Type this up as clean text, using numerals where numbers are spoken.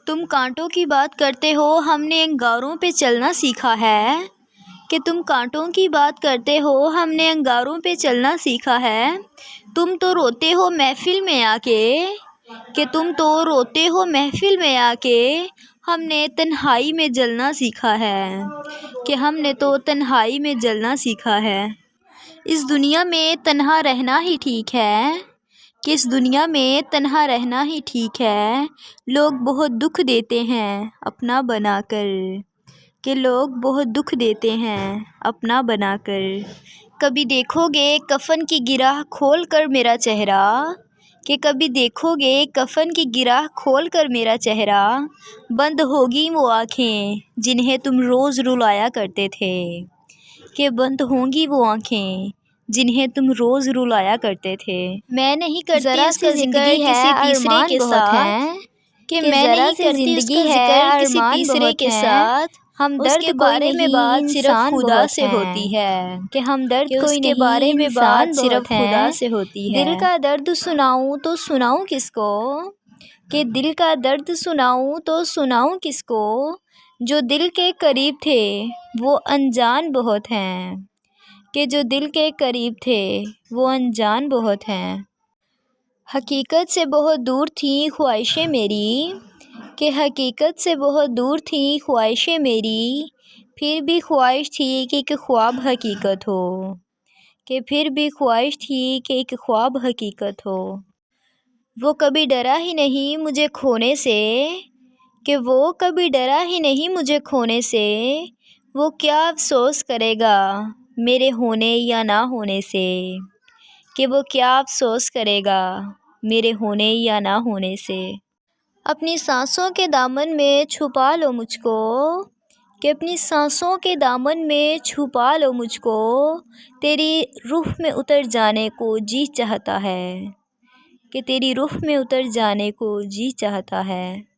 تم کانٹوں کی بات کرتے ہو، ہم نے انگاروں پہ چلنا سیکھا ہے۔ کہ تم کانٹوں کی بات کرتے ہو، ہم نے انگاروں پہ چلنا سیکھا ہے۔ تم تو روتے ہو محفل میں آ کے، کہ تم تو روتے ہو محفل میں آ کے، ہم نے تنہائی میں جلنا سیکھا ہے۔ کہ ہم نے تو تنہائی میں جلنا سیکھا ہے۔ اس دنیا میں تنہا رہنا ہی ٹھیک ہے، کہ اس دنیا میں تنہا رہنا ہی ٹھیک ہے۔ لوگ بہت دکھ دیتے ہیں اپنا بنا کر، کہ لوگ بہت دکھ دیتے ہیں اپنا بنا کر۔ کبھی دیکھو گے کفن کی گرہ کھول کر میرا چہرہ، کہ کبھی دیکھو گے کفن کی گرہ کھول کر میرا چہرہ، بند ہوگی وہ آنکھیں جنہیں تم روز رلایا کرتے تھے۔ کہ بند ہوں گی وہ آنکھیں جنہیں تم روز رلایا کرتے تھے۔ میں نہیں کرتی ذرا اس کا سی ذکر زندگی ہے کسی تیسرے ارمان کے بہت ساتھ، ہیں، کہ کہ میں ذرا نہیں سی کرتی اس کا زندگی ہے ذکر کسی ارمان تیسرے بہت کے ہیں، ساتھ، ہم اس درد کے کوئی بارے میں نہیں بات صرف انسان خدا بہت سے ہوتی ہیں، ہے، کہ ہم درد کہ اس کوئی کے بارے نہیں میں انسان بات صرف بہت خدا ہیں۔ سے ہوتی ہے۔ دل کا درد سناؤں تو سناؤں کس کو، کہ دل کا درد سناؤں تو سناؤں کس کو، جو دل کے قریب تھے وہ انجان بہت ہیں، کہ جو دل کے قریب تھے وہ انجان بہت ہیں۔ حقیقت سے بہت دور تھیں خواہشیں میری، کہ حقیقت سے بہت دور تھیں خواہشیں میری، پھر بھی خواہش تھی کہ ایک خواب حقیقت ہو، کہ پھر بھی خواہش تھی کہ ایک خواب حقیقت ہو۔ وہ کبھی ڈرا ہی نہیں مجھے کھونے سے، کہ وہ کبھی ڈرا ہی نہیں مجھے کھونے سے، وہ کیا افسوس کرے گا میرے ہونے یا نہ ہونے سے، کہ وہ کیا افسوس کرے گا میرے ہونے یا نہ ہونے سے۔ اپنی سانسوں کے دامن میں چھپا لو مجھ کو، کہ اپنی سانسوں کے دامن میں چھپا لو مجھ کو، تیری روح میں اتر جانے کو جی چاہتا ہے، کہ تیری روح میں اتر جانے کو جی چاہتا ہے۔